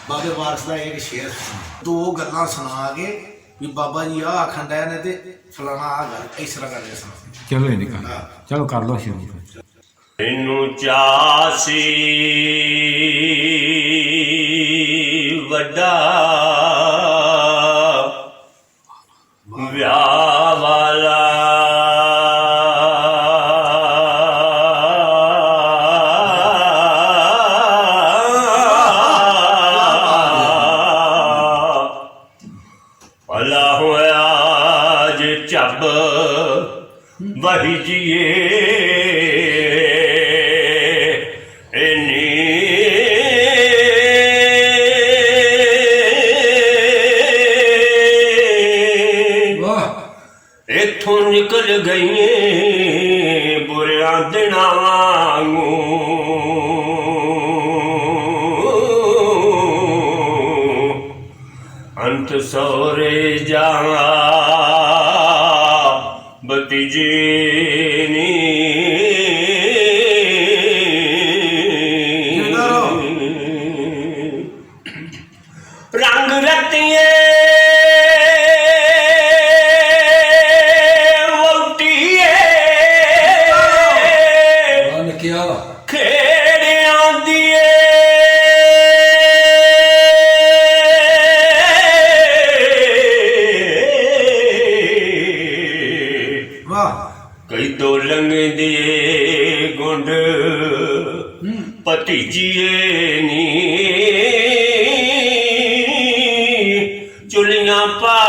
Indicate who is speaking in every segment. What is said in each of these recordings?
Speaker 1: बाबे वारस का एक शेर दो गल्लां सुना के भी बाबा जी आ आखन डे ने ते फलाना आ गल इस तरह करके सुना।
Speaker 2: चलो ये निकाल चलो कर लो शुरू।
Speaker 3: ਤੈਨੂੰ ਚਾਸੀ ਵੱਡਾ ਵਿਆਹ ਵਾਲਾ ਭਲਾ ਹੋਇਆ ਜੇ ਝੱਬ ਵਹੀ ਜੀਏ ਇੱਥੋਂ ਨਿਕਲ ਗਈਏ ਬੁਰਿਆਂ ਦਿਨਾਂ ਵਾਂਗੂ ਅੰਤ ਸਹੁਰੇ ਜਾਵਾਂ ਭਤੀਜੇ ਨੀ ਰੰਗ ਰਤੀਏ ਖੇੜਿਆਂ ਦੀਏ ਕਈ ਤੋਂ ਲੰਘਦੀ ਗੁੰਡ ਭਤੀਜੀਏ ਨੀ ਚੁਲੀਆਂ ਪਾ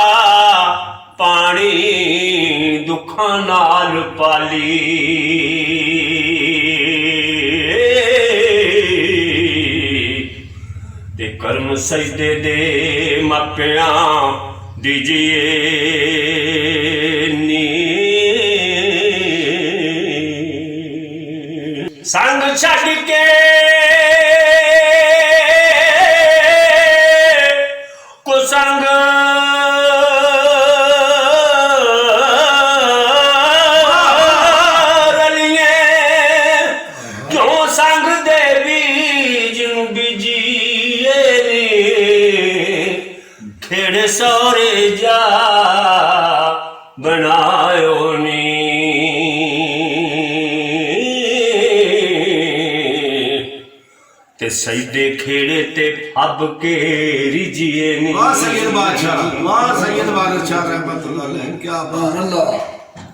Speaker 3: ਪਾਣੀ ਦੁੱਖਾਂ ਨਾਲ ਪਾਲੀ ਤੇ ਕਰਮ ਸਜਦੇ ਦੇ ਮਾਪਿਆਂ ਦੀਜੀਏ ਨੀ ਸੰਗ ਛੱਡ ਕੇ ਕੁਸੰਗ ਰਲੀਏ ਕਿਉਂ ਸੰਗ ਦੇ ਬੀਜ ਨੂੰ ਬੀਜੀਏ ਖੇੜੇ ਸਹੁਰੇ ਜਾ ਬਣਾਇਓ ਨੀ ਤੇ ਸਜਦੇ ਖੇੜੇ ਤੇ ਫੱਬ ਕੇ ਰਿਜੀਏ ਨੀ।
Speaker 1: वाह सैयद बादशाह, वाह सैयद बादशाह रहमतुल्लाह अलैह, क्या बात अल्लाह।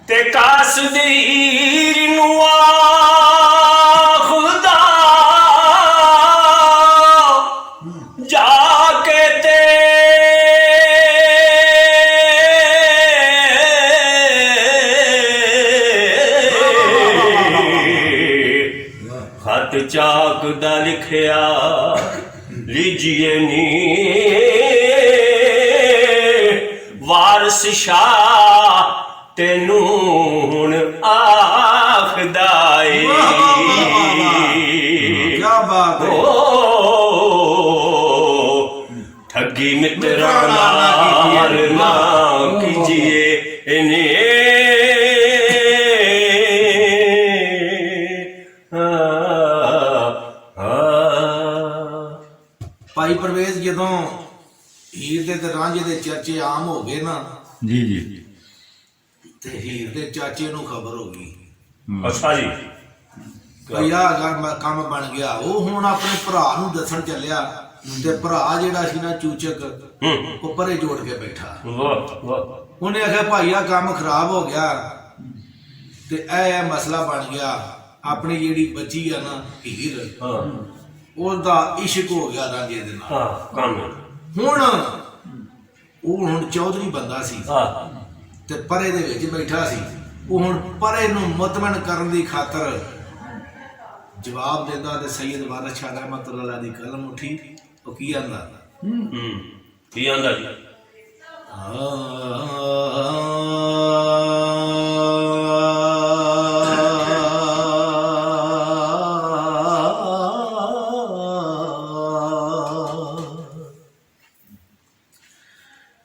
Speaker 3: ਤੇ ਕਾਸਦੀਰ ਨੂੰ ਆਖਦਾ ਜਾ ਕੇ ਤੇ ਖਤ ਚਾਕ ਦਾ ਲਿਖਿਆ ਲੀਜੀਏ ਨੀ ਵਾਰਸ ਸ਼ਾਹ ਤੈਨੂੰ ਹੁਣ ਆਖਦਾ ਏ
Speaker 1: क्या बात है।
Speaker 3: ਠੱਗੀ ਮਿੱਤਰਾਂ ਨਾਲ ਨਾ ਕੀਜੀਏ ਇਹਨੇ
Speaker 1: ਭਾਈ ਪ੍ਰਵੇਸ਼ ਜਦੋਂ ਹੀਰ ਦੇ ਤੇ ਰਾਂਝੇ ਦੇ ਚਰਚੇ ਆਮ ਹੋ ਗਏ ਨਾ
Speaker 2: जी जी
Speaker 1: ਤੇ ਹੀਰ ਦੇ ਚਾਚੇ ਨੂੰ ਖਬਰ ਹੋ ਗਈ
Speaker 3: ਅੱਛਾ ਜੀ
Speaker 1: ਭਈ ਆਹ ਕੰਮ ਬਣ ਗਿਆ। ਉਹ ਹੁਣ ਆਪਣੇ ਭਰਾ ਨੂੰ ਦੱਸਣ ਚੱਲਿਆ ਤੇ ਭਰਾ ਜਿਹੜਾ ਸੀ ਨਾ ਚੂਚਕ ਉਹ ਪਰੇ ਜੋੜ ਕੇ ਬੈਠਾ।
Speaker 3: ਵਾਹ ਵਾਹ
Speaker 1: ਉਹਨੇ ਆਖਿਆ ਭਾਈ ਆਹ ਕੰਮ ਖਰਾਬ ਹੋ ਗਿਆ ਤੇ ਇਹ ਮਸਲਾ ਬਣ ਗਿਆ। ਆਪਣੀ ਜਿਹੜੀ ਬੱਚੀ ਆ ਨਾ ਹੀਰ
Speaker 3: ਹਾਂ
Speaker 1: ਉਹਦਾ ਇਸ਼ਕ ਹੋ ਗਿਆ ਰਾਂਝੇ ਦੇ ਨਾਲ।
Speaker 3: ਹਾਂ ਕੰਮ
Speaker 1: ਹੁਣ ਚੌਧਰੀ ਬੰਦਾ ਸੀ
Speaker 3: ਹਾਂ
Speaker 1: ਤੇ ਪਰੇ ਦੇ ਵਿੱਚ ਬੈਠਾ ਸੀ। ਉਹ ਹੁਣ ਪਰੇ ਨੂੰ ਮੁਤਮਨ ਕਰਨ ਦੀ ਖਾਤਰ ਜਵਾਬ ਦਿੰਦਾ ਤੇ ਸੈਯਦ ਵਾਰਿਸ ਸ਼ਾਹ ਰਹਿਮਤੁल्लाह अलैह ਦੀ ਕਲਮ ਉੱਠੀ। ਉਹ ਕੀ ਆਂਦਾ
Speaker 3: ਕੀ ਆਂਦਾ ਜੀ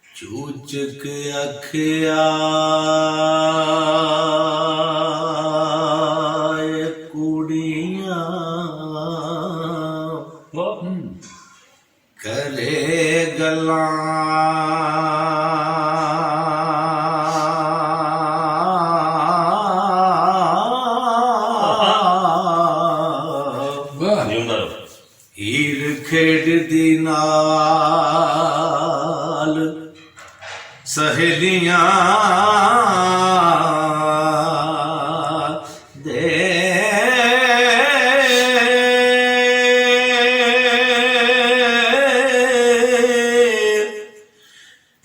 Speaker 1: चूचक अखिया कुड़िया कर ਭਲੇ ਗੱਲਾਂ
Speaker 3: ਜਿਉਂਦਾ ਰਹੋ।
Speaker 1: ਹੀਰ ਖੇਡਦੀ ਨਾਲ ਸਹੇਲੀਆਂ ਦੇ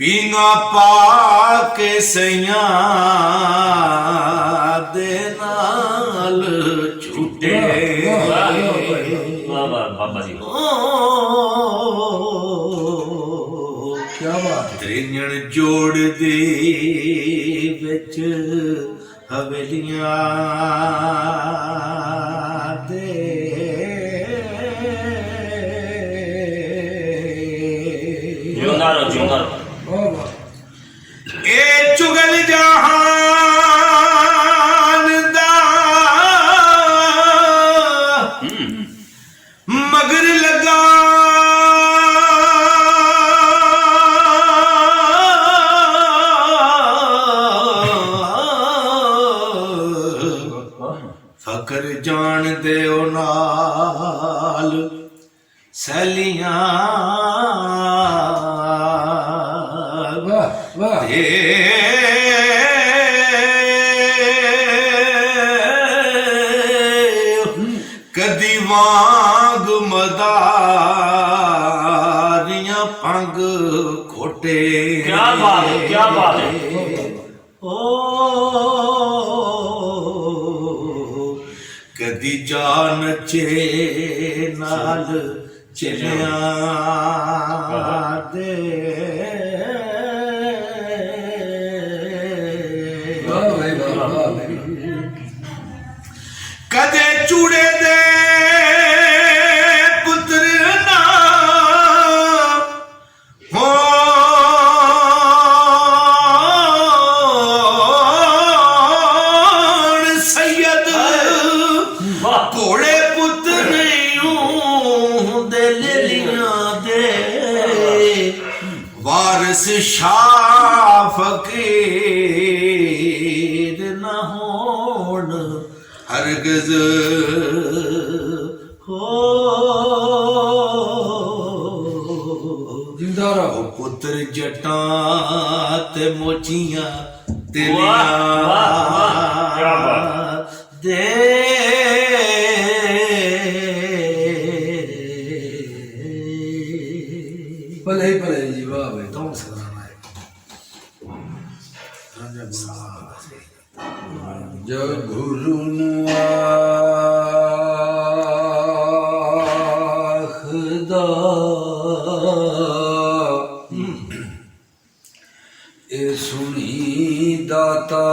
Speaker 1: ਪੀਂਘਾਂ ਪਾ ਕੇ ਸਈਆਂ ਦੇ ਨਾਲ ਝੂਟੇ
Speaker 3: ਵਾਹ ਵਾਹ ਬਾਬਾ ਜੀ
Speaker 2: ਕੀ ਬਾਤ
Speaker 1: ਤ੍ਰਿੰਜਣ ਜੋੜਦੇ ਵਿੱਚ ਹਵੇਲੀਆਂ ਦੇ
Speaker 3: ਜਿਉਂਦਾ ਰਹੋ ਜਿਉਂਦਾ ਰਹੋ।
Speaker 1: ਇਹ ਚੁਗਲ ਜਹਾਨ ਦਾ ਮਗਰ ਲਗਾ ਫਕਰ ਜਾਣਦੇ ਉਹ ਨਾਲ ਸੈਲੀਆਂ ਤੇ ਕਦੀ ਵਾਂਗ ਮਦਾਰੀਆਂ ਪੰਗ ਖੋਟੇ
Speaker 3: ਕਿਆ ਬਾਤ ਹੈ ਕਿਆ ਬਾਤ ਹੈ।
Speaker 1: ਓ ਕਦੀ ਜਾ ਨੱਚੇ ਨਾਲ ਚਲਿਆਂ ਦੇ ਕਦੇ ਚੂੜੇ ਦੇ ਪੁੱਤਰ ਨਾ ਹੋਣ ਸੈਯਦ ਘੋੜੇ ਪੁੱਤ ਨਹੀਂ ਦੇ ਲਿਲੀਆਂ ਦੇ ਵਾਰਿਸ ਸ਼ਾਹ ਫਕੀਰ ਨਾ ਹੋਣ ਹਰਗਜ਼ ਹੋ
Speaker 2: ਜਿੰਦਾ ਰਹੋ
Speaker 1: ਪੁੱਤਰ ਜਟਾਂ ਤੇ ਮੋਚੀਆਂ ਤੇ
Speaker 3: ਵਾਹ, ਵਾਹ, ਵਾਹ, ਕਿਆ ਬਾਤ।
Speaker 1: ਦੇ
Speaker 2: ਭਲੇ ਭਲੇ ਜੀ ਵਾਹ ਬਈ
Speaker 1: ਤੋਂ ਸਲਾਮ ਹੈ ਰਾਜਾ ਗੁਰੂ
Speaker 2: ਜਗ ਗੁਰੂ ਨੂੰ ਆਖਦਾ ਇਹ ਸੁਣੀ ਦਾਤਾ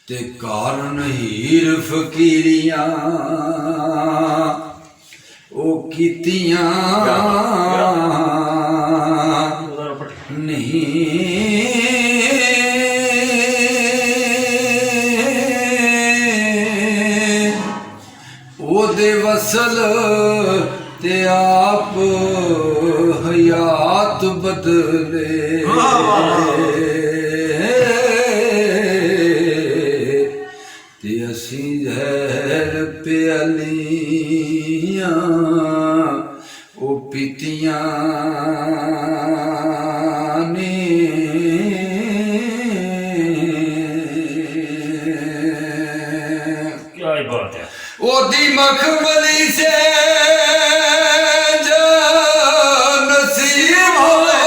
Speaker 2: ਤੇ ਕਾਰਨ ਹੀਰ ਫਕੀਰੀਆਂ ਉਹ ਕੀਤੀਆਂ ਨਹੀਂ ਉਹਦੇ ਵਸਲ ਤੇ ਆਪ ਹਯਾਤ ਬਦਲੇ ਤੇ ਅਸੀਂ ਜ਼ਹਿਰ ਪਿਆਲੀਆਂ ਉਹ ਪੀਤੀਆਂ ਨੇ
Speaker 3: क्या ही बात है।
Speaker 2: ਉਹਦੀ ਮਖਮਲੀ ਸੇ ਜੋ ਨਸੀਬ ਹੋਵੇ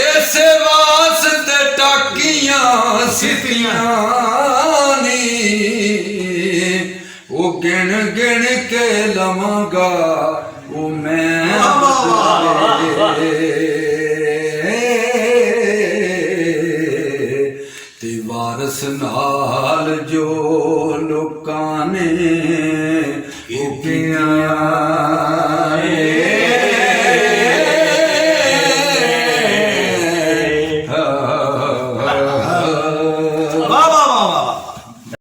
Speaker 2: ਇਸੇ ਵਾਸਤੇ ਟਾਕੀਆਂ ਸਿੱਧੀਆਂ ਨੀ ਉਹ ਗਿਣ ਗਿਣ ਕੇ ਲਵਾਂਗਾ ਉਹ ਮੈਂ ਤੇ ਵਾਰਸ ਨਾਲ ਜੋ